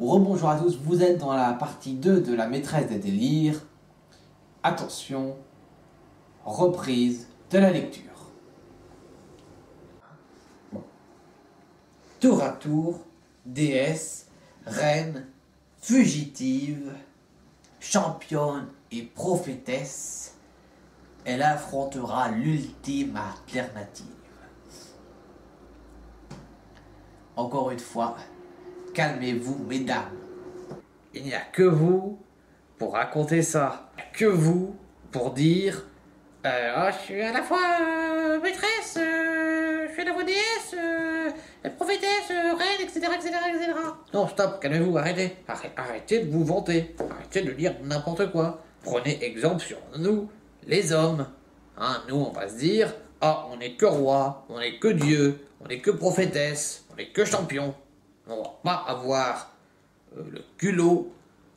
Rebonjour à tous, vous êtes dans la partie 2 de la maîtresse des délires. Attention, reprise de la lecture. Bon. Tour à tour, déesse, reine, fugitive, championne et prophétesse, elle affrontera l'ultime alternative. Encore une fois, calmez-vous, mesdames. Il n'y a que vous pour raconter ça. Que vous pour dire je suis à la fois maîtresse, je suis à la fois déesse, prophétesse, reine, etc., etc., etc. Non, stop, calmez-vous, arrêtez. Arrêtez de vous vanter. Arrêtez de dire n'importe quoi. Prenez exemple sur nous, les hommes. Hein, nous, on va se dire, on n'est que roi, on n'est que dieu, on n'est que prophétesse, on n'est que champion. On va pas avoir le culot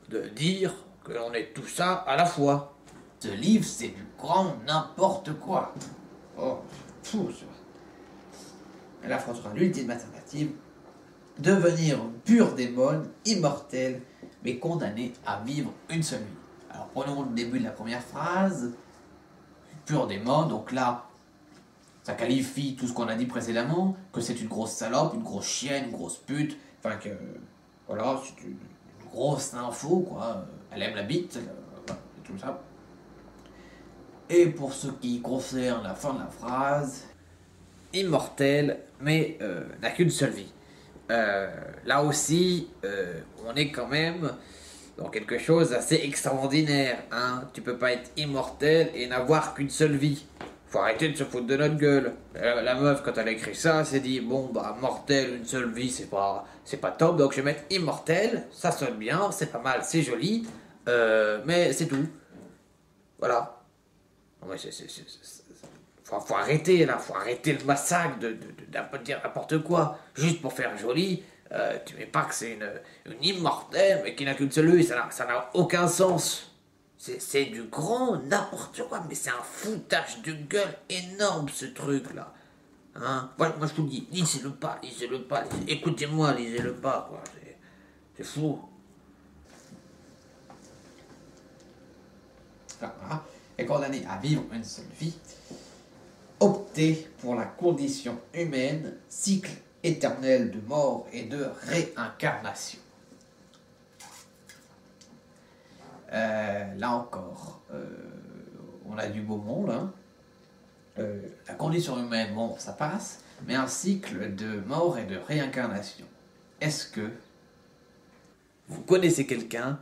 de dire que l'on est tout ça à la fois. Ce livre, c'est du grand n'importe quoi. Oh, c'est fou, ça. Elle affrontera l'ultime alternative, devenir une pure démone, immortelle, mais condamnée à vivre une seule vie. Alors prenons le début de la première phrase. Pure démon, donc là, ça qualifie tout ce qu'on a dit précédemment, que c'est une grosse salope, une grosse chienne, une grosse pute, enfin que, voilà, c'est une grosse info, quoi. Elle aime la bite, voilà, et tout ça. Et pour ce qui concerne la fin de la phrase, immortel, mais n'a qu'une seule vie. Là aussi, on est quand même dans quelque chose d'assez extraordinaire, hein. Tu peux pas être immortel et n'avoir qu'une seule vie. Faut arrêter de se foutre de notre gueule. La meuf, quand elle a écrit ça, s'est dit, bon, bah, mortel, une seule vie, c'est pas top, donc je vais mettre immortel, ça sonne bien, c'est pas mal, c'est joli, mais c'est tout. Voilà. Non, mais faut arrêter, là, faut arrêter le massacre de dire n'importe quoi, juste pour faire joli. Tu mets pas que c'est une immortelle, mais qui n'a qu'une seule vie, ça n'a aucun sens. C'est du grand n'importe quoi, mais c'est un foutage de gueule énorme, ce truc-là. Hein? Moi, je vous dis, lisez-le pas, écoutez-moi, lisez-le pas, quoi. C'est fou. Est condamné à vivre une seule vie. Optez pour la condition humaine, cycle éternel de mort et de réincarnation. Là encore, on a du beau monde, hein. La condition humaine, bon, ça passe, mais un cycle de mort et de réincarnation. Est-ce que vous connaissez quelqu'un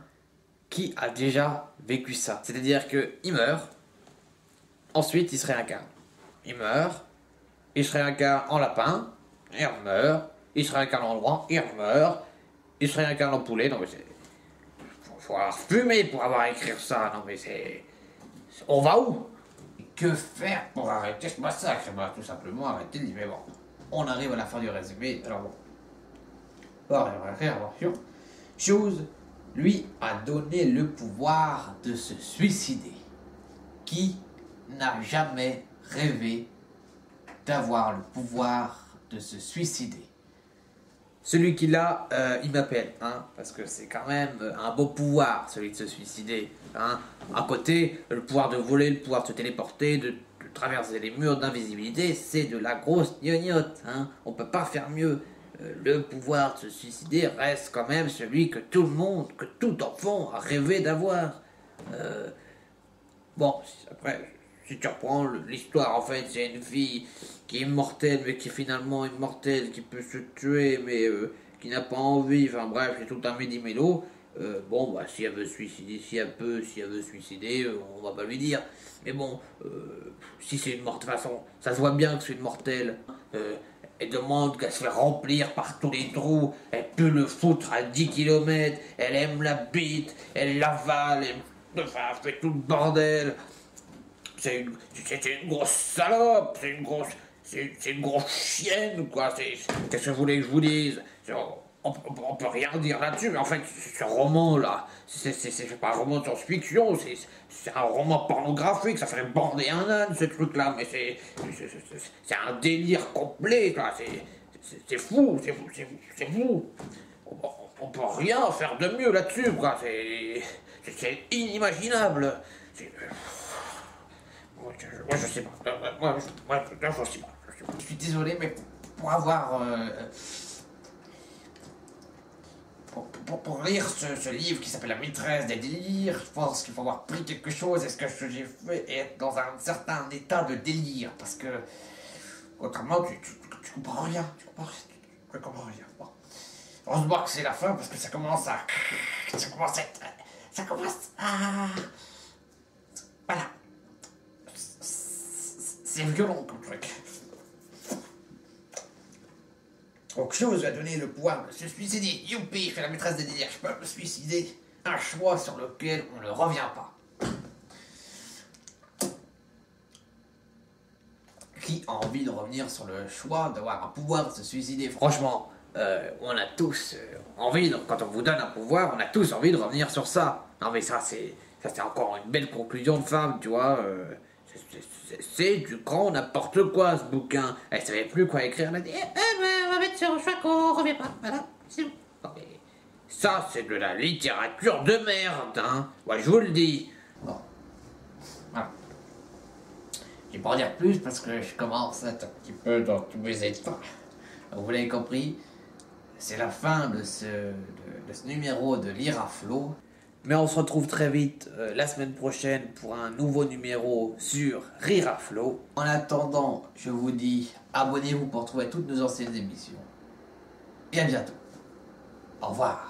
qui a déjà vécu ça? C'est-à-dire qu'il meurt, ensuite il se réincarne. Il meurt, il se réincarne en lapin, il meurt, il se réincarne en roi, il meurt, il se réincarne en poulet. Non mais c'est... Faut avoir fumé pour avoir écrit ça. Non mais c'est... On va où? Que faire pour arrêter ce massacre? Bah, tout simplement arrêter de dire, mais bon, on arrive à la fin du résumé, alors bon. Attention. Chose lui a donné le pouvoir de se suicider. Qui n'a jamais rêvé d'avoir le pouvoir de se suicider? Celui qui l'a, il m'appelle, hein, parce que c'est quand même un beau pouvoir, celui de se suicider. Hein. À côté, le pouvoir de voler, le pouvoir de se téléporter, de traverser les murs d'invisibilité, c'est de la grosse gnognotte. Hein. On peut pas faire mieux. Le pouvoir de se suicider reste quand même celui que tout le monde, que tout enfant a rêvé d'avoir. Bon, après, si tu reprends l'histoire, en fait, c'est une fille qui est immortelle, mais qui est finalement immortelle, qui peut se tuer, mais qui n'a pas envie, enfin bref, c'est tout un méli-mélo. Bon, bah, si elle veut suicider, si elle veut suicider, on va pas lui dire. Mais bon, si c'est une mortelle, de toute façon, ça se voit bien que c'est une mortelle. Elle demande qu'elle se fait remplir par tous les trous, elle peut le foutre à 10 km, elle aime la bite, elle l'avale, elle fait tout le bordel. C'est une grosse salope, c'est une grosse chienne, quoi. Qu'est-ce que vous voulez que je vous dise? On peut rien dire là-dessus, mais en fait, ce roman-là, c'est pas un roman de science-fiction, c'est un roman pornographique, ça ferait bander un âne, ce truc-là, mais c'est un délire complet, quoi. C'est fou, c'est fou. On peut rien faire de mieux là-dessus, quoi. C'est inimaginable. Moi, je sais pas. Moi, je sais pas. Je suis désolé, mais pour avoir... Pour lire ce livre qui s'appelle La maîtresse des délires, je pense qu'il faut avoir pris quelque chose et ce que j'ai fait est être dans un certain état de délire. Parce que... Autrement, tu comprends rien. Tu comprends rien. Bon. Heureusement que c'est la fin parce que ça commence à... Ça commence à... Voilà. C'est violent comme truc. Donc, chose a donné le pouvoir de se suicider. Youpi, je fais la maîtresse des délires, je peux me suicider. Un choix sur lequel on ne revient pas. Qui a envie de revenir sur le choix d'avoir un pouvoir de se suicider? Franchement, on a tous envie, donc quand on vous donne un pouvoir, on a tous envie de revenir sur ça. Non mais ça c'est encore une belle conclusion de femme, tu vois. C'est du grand n'importe quoi ce bouquin. Elle savait plus quoi écrire, elle a dit on va mettre sur le choix qu'on revient pas. Voilà, c'est bon. Non, mais ça c'est de la littérature de merde, hein. Ouais, je vous le dis. Bon. Voilà. Je vais pas en dire plus parce que je commence à être un petit peu dans tous mes états. Donc, vous l'avez compris, c'est la fin de ce numéro de Lire à Flot. Mais on se retrouve très vite la semaine prochaine pour un nouveau numéro sur Rire à Flot. En attendant, je vous dis abonnez-vous pour trouver toutes nos anciennes émissions. Et à bientôt. Au revoir.